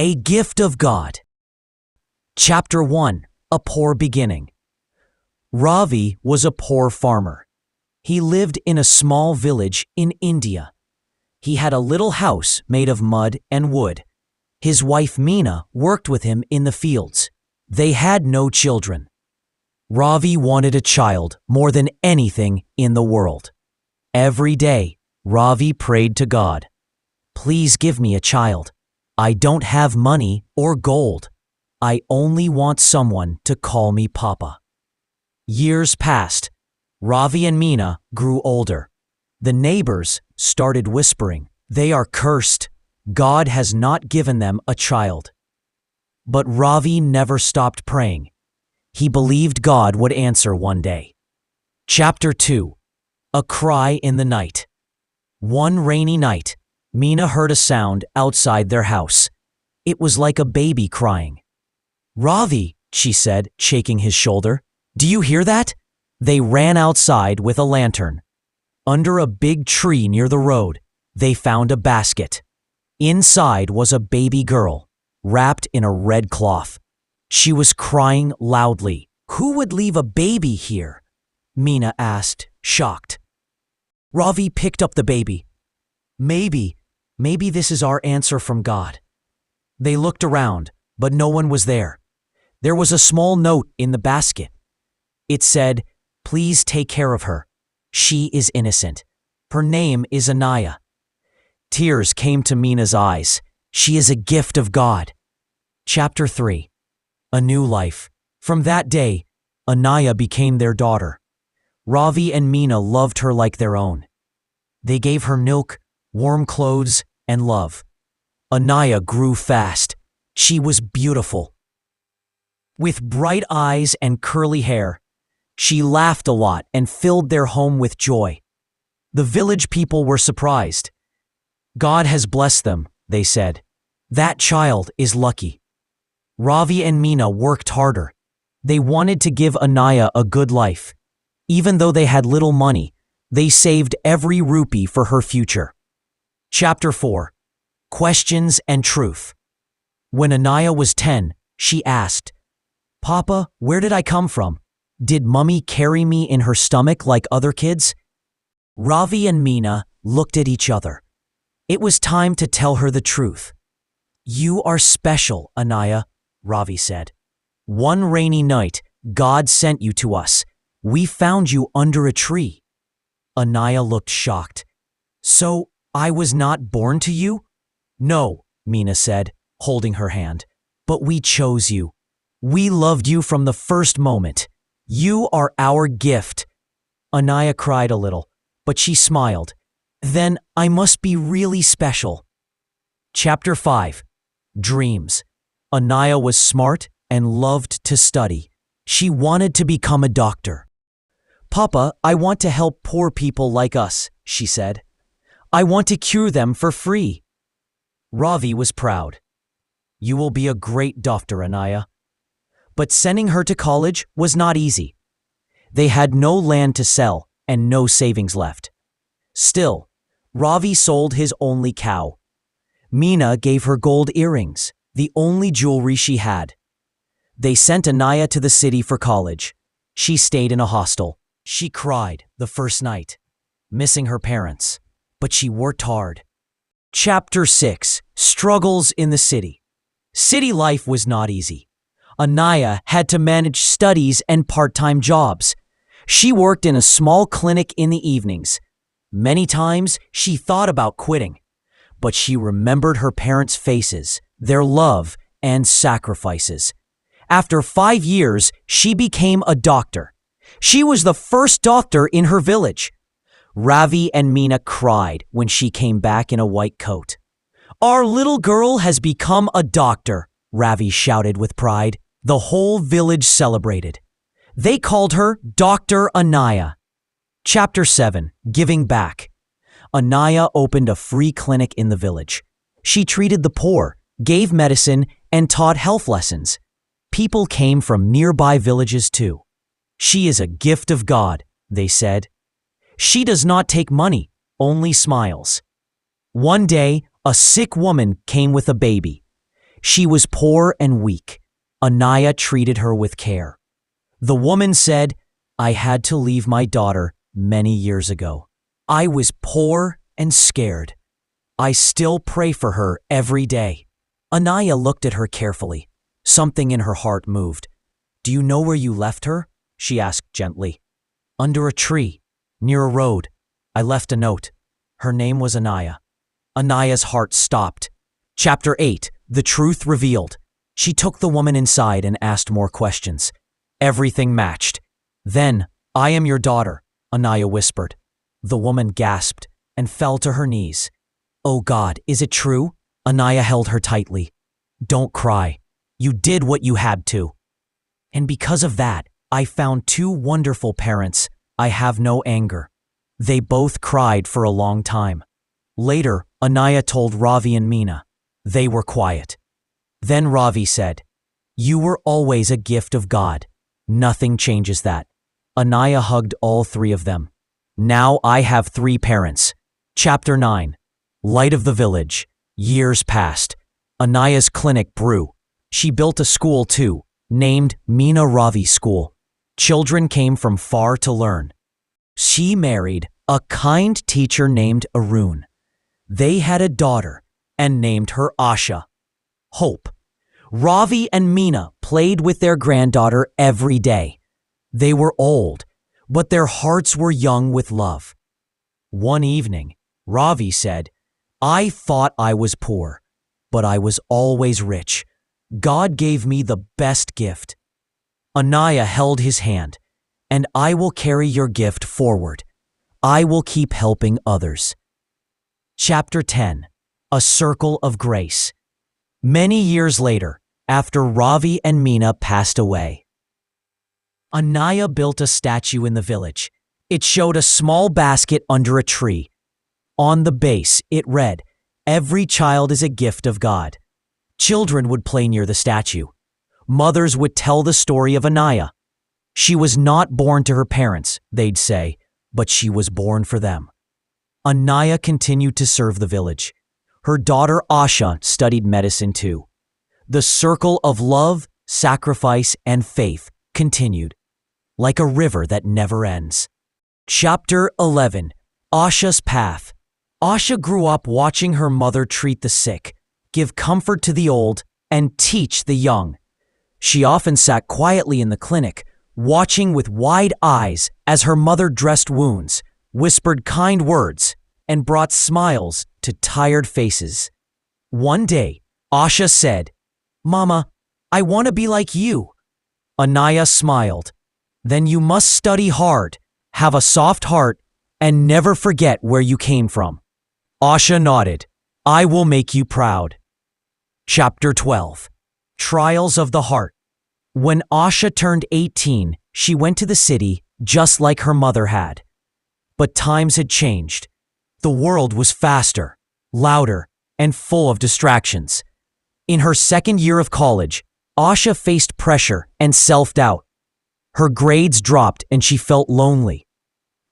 A Gift of God. Chapter 1. A Poor Beginning. Ravi was a poor farmer. He lived in a small village in India. He had a little house made of mud and wood. His wife Meena worked with him in the fields. They had no children. Ravi wanted a child more than anything in the world. Every day, Ravi prayed to God, "Please give me a child. I don't have money or gold. I only want someone to call me Papa." Years passed. Ravi and Meena grew older. The neighbors started whispering, "They are cursed. God has not given them a child." But Ravi never stopped praying. He believed God would answer one day. Chapter 2. A Cry in the Night. One rainy night, Meena heard a sound outside their house. It was like a baby crying. "Ravi," she said, shaking his shoulder, "do you hear that?" They ran outside with a lantern. Under a big tree near the road, they found a basket. Inside was a baby girl, wrapped in a red cloth. She was crying loudly. "Who would leave a baby here?" Meena asked, shocked. Ravi picked up the baby. Maybe this is our answer from God." They looked around, but no one was there. There was a small note in the basket. It said, "Please take care of her. She is innocent. Her name is Anaya." Tears came to Meena's eyes. She is a gift of God. Chapter 3. A New Life. From that day, Anaya became their daughter. Ravi and Meena loved her like their own. They gave her milk, warm clothes, and love. Anaya grew fast. She was beautiful. With bright eyes and curly hair, she laughed a lot and filled their home with joy. The village people were surprised. "God has blessed them," they said. "That child is lucky." Ravi and Meena worked harder. They wanted to give Anaya a good life. Even though they had little money, they saved every rupee for her future. Chapter 4. Questions and Truth. When Anaya was 10, she asked, "Papa, where did I come from? Did Mummy carry me in her stomach like other kids?" Ravi and Meena looked at each other. It was time to tell her the truth. "You are special, Anaya," Ravi said. "One rainy night, God sent you to us. We found you under a tree." Anaya looked shocked. "So I was not born to you?" "No," Meena said, holding her hand. "But we chose you. We loved you from the first moment. You are our gift." Anaya cried a little, but she smiled. "Then I must be really special." Chapter 5. Dreams. Anaya was smart and loved to study. She wanted to become a doctor. "Papa, I want to help poor people like us," she said. "I want to cure them for free." Ravi was proud. "You will be a great doctor, Anaya." But sending her to college was not easy. They had no land to sell and no savings left. Still, Ravi sold his only cow. Meena gave her gold earrings, the only jewelry she had. They sent Anaya to the city for college. She stayed in a hostel. She cried the first night, missing her parents, but she worked hard. Chapter 6. Struggles in the City. City life was not easy. Anaya had to manage studies and part-time jobs. She worked in a small clinic in the evenings. Many times she thought about quitting, but she remembered her parents' faces, their love, and sacrifices. After 5 years, she became a doctor. She was the first doctor in her village. Ravi and Meena cried when she came back in a white coat. "Our little girl has become a doctor," Ravi shouted with pride. The whole village celebrated. They called her Dr. Anaya. Chapter 7. Giving Back. Anaya opened a free clinic in the village. She treated the poor, gave medicine, and taught health lessons. People came from nearby villages too. "She is a gift of God," they said. "She does not take money, only smiles." One day, a sick woman came with a baby. She was poor and weak. Anaya treated her with care. The woman said, "I had to leave my daughter many years ago. I was poor and scared. I still pray for her every day." Anaya looked at her carefully. Something in her heart moved. "Do you know where you left her?" she asked gently. "Under a tree, near a road. I left a note. Her name was Anaya." Anaya's heart stopped. Chapter 8. The Truth Revealed. She took the woman inside and asked more questions. Everything matched. Then, "I am your daughter," Anaya whispered. The woman gasped and fell to her knees. "Oh God, is it true?" Anaya held her tightly. "Don't cry. You did what you had to. And because of that, I found two wonderful parents. I have no anger." They both cried for a long time. Later, Anaya told Ravi and Meena. They were quiet. Then Ravi said, "You were always a gift of God. Nothing changes that." Anaya hugged all three of them. "Now I have three parents." Chapter 9. Light of the Village. Years passed. Anaya's clinic grew. She built a school too, named Meena Ravi School. Children came from far to learn. She married a kind teacher named Arun. They had a daughter and named her Asha. Hope. Ravi and Meena played with their granddaughter every day. They were old, but their hearts were young with love. One evening, Ravi said, "I thought I was poor, but I was always rich. God gave me the best gift." Anaya held his hand. "And I will carry your gift forward. I will keep helping others." Chapter 10. A Circle of Grace. Many years later, after Ravi and Meena passed away, Anaya built a statue in the village. It showed a small basket under a tree. On the base, it read, "Every child is a gift of God." Children would play near the statue. Mothers would tell the story of Anaya. She was not born to her parents, they'd say, but she was born for them. Anaya continued to serve the village. Her daughter Asha studied medicine too. The circle of love, sacrifice, and faith continued, like a river that never ends. Chapter 11. Asha's Path. Asha grew up watching her mother treat the sick, give comfort to the old, and teach the young. She often sat quietly in the clinic, watching with wide eyes as her mother dressed wounds, whispered kind words, and brought smiles to tired faces. One day, Asha said, "Mama, I want to be like you." Anaya smiled. "Then you must study hard, have a soft heart, and never forget where you came from." Asha nodded. "I will make you proud." Chapter 12. Trials of the Heart. When Asha turned 18, she went to the city just like her mother had. But times had changed. The world was faster, louder, and full of distractions. In her second year of college, Asha faced pressure and self-doubt. Her grades dropped and she felt lonely.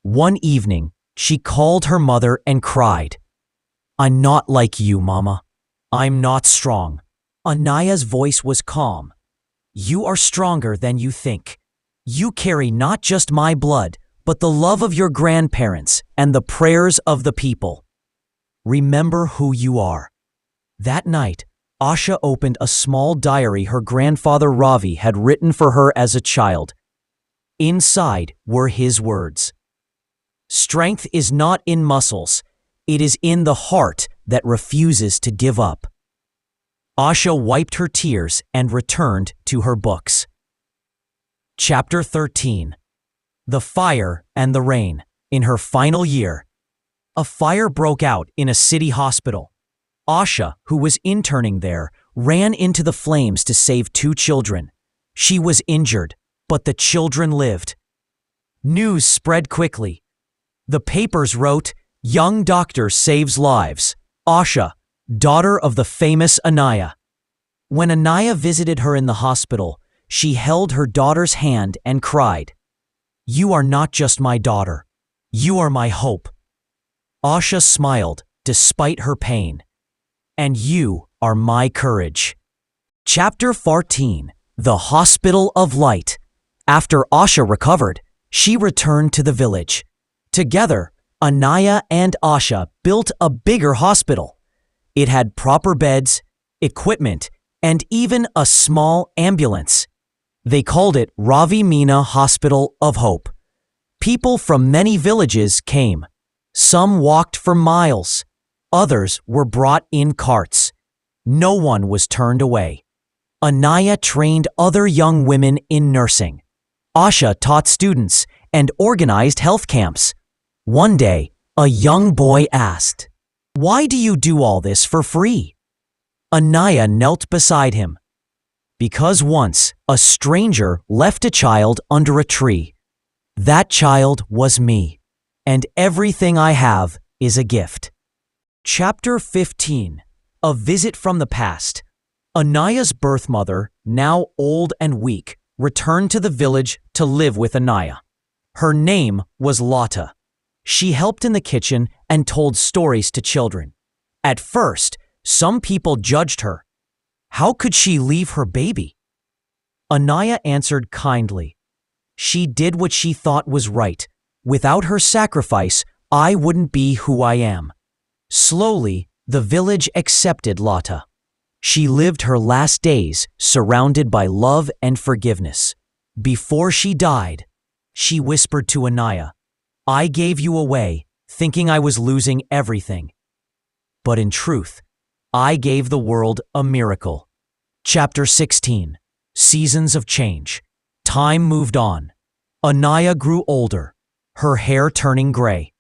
One evening, she called her mother and cried, "I'm not like you, Mama. I'm not strong." Anaya's voice was calm. "You are stronger than you think. You carry not just my blood, but the love of your grandparents and the prayers of the people. Remember who you are." That night, Asha opened a small diary her grandfather Ravi had written for her as a child. Inside were his words. "Strength is not in muscles. It is in the heart that refuses to give up." Asha wiped her tears and returned to her books. Chapter 13. The Fire and the Rain. In her final year, a fire broke out in a city hospital. Asha, who was interning there, ran into the flames to save two children. She was injured, but the children lived. News spread quickly. The papers wrote, "Young doctor saves lives. Asha, daughter of the famous Anaya." When Anaya visited her in the hospital, she held her daughter's hand and cried, "You are not just my daughter. You are my hope." Asha smiled despite her pain. "And you are my courage." Chapter 14. The Hospital of Light. After Asha recovered, she returned to the village. Together, Anaya and Asha built a bigger hospital. It had proper beds, equipment, and even a small ambulance. They called it Ravi Meena Hospital of Hope. People from many villages came. Some walked for miles. Others were brought in carts. No one was turned away. Anaya trained other young women in nursing. Asha taught students and organized health camps. One day, a young boy asked, "Why do you do all this for free?" Anaya knelt beside him. "Because once a stranger left a child under a tree. That child was me, and everything I have is a gift." Chapter 15. A Visit from the Past. Anaya's birth mother, now old and weak, returned to the village to live with Anaya. Her name was Lata. She helped in the kitchen and told stories to children. At first, some people judged her. How could she leave her baby? Anaya answered kindly. She did what she thought was right. Without her sacrifice, I wouldn't be who I am. Slowly, the village accepted Lata. She lived her last days surrounded by love and forgiveness. Before she died, she whispered to Anaya, "I gave you away, thinking I was losing everything. But in truth, I gave the world a miracle." Chapter 16. Seasons of Change. Time moved on. Anaya grew older, her hair turning gray.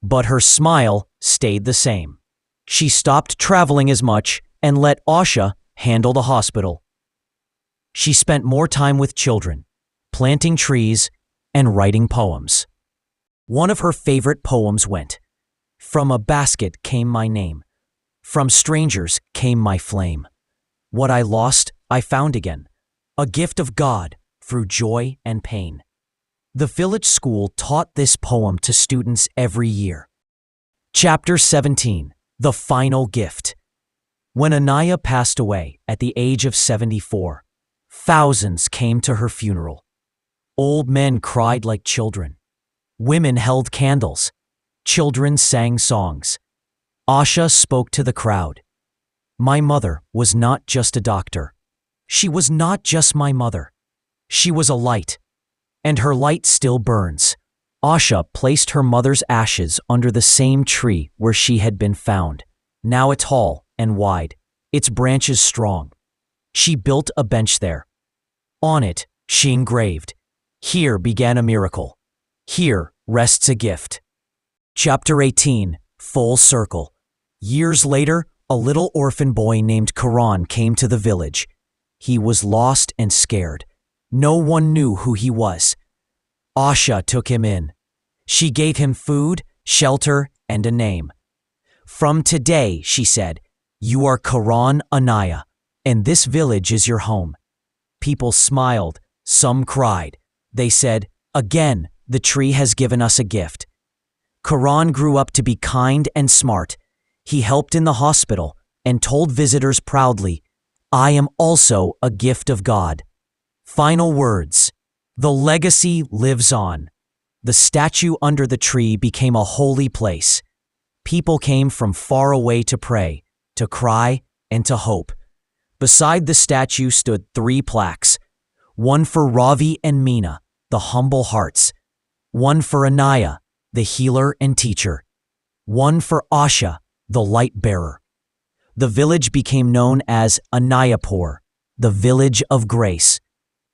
But her smile stayed the same. She stopped traveling as much and let Asha handle the hospital. She spent more time with children, planting trees and writing poems. One of her favorite poems went, "From a basket came my name. From strangers came my flame. What I lost, I found again. A gift of God through joy and pain." The village school taught this poem to students every year. Chapter 17. The Final Gift. When Anaya passed away at the age of 74, thousands came to her funeral. Old men cried like children. Women held candles. Children sang songs. Asha spoke to the crowd. "My mother was not just a doctor. She was not just my mother. She was a light, and her light still burns." Asha placed her mother's ashes under the same tree where she had been found. Now tall and wide, its branches strong. She built a bench there. On it, she engraved, "Here began a miracle. Here rests a gift." Chapter 18. Full Circle. Years later, a little orphan boy named Karan came to the village. He was lost and scared. No one knew who he was. Asha took him in. She gave him food, shelter, and a name. "From today," she said, "you are Karan Anaya, and this village is your home." People smiled, some cried. They said, "Again, the tree has given us a gift." Karan grew up to be kind and smart. He helped in the hospital and told visitors proudly, "I am also a gift of God." Final words. The legacy lives on. The statue under the tree became a holy place. People came from far away to pray, to cry, and to hope. Beside the statue stood 3 plaques, one for Ravi and Meena, the humble hearts, one for Anaya, the healer and teacher, one for Asha, the light bearer. The village became known as Anayapur, the village of grace,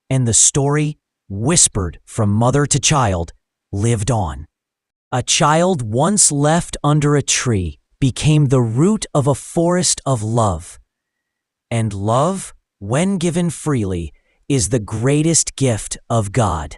and the story, whispered from mother to child, lived on. A child once left under a tree became the root of a forest of love. And love, when given freely, is the greatest gift of God.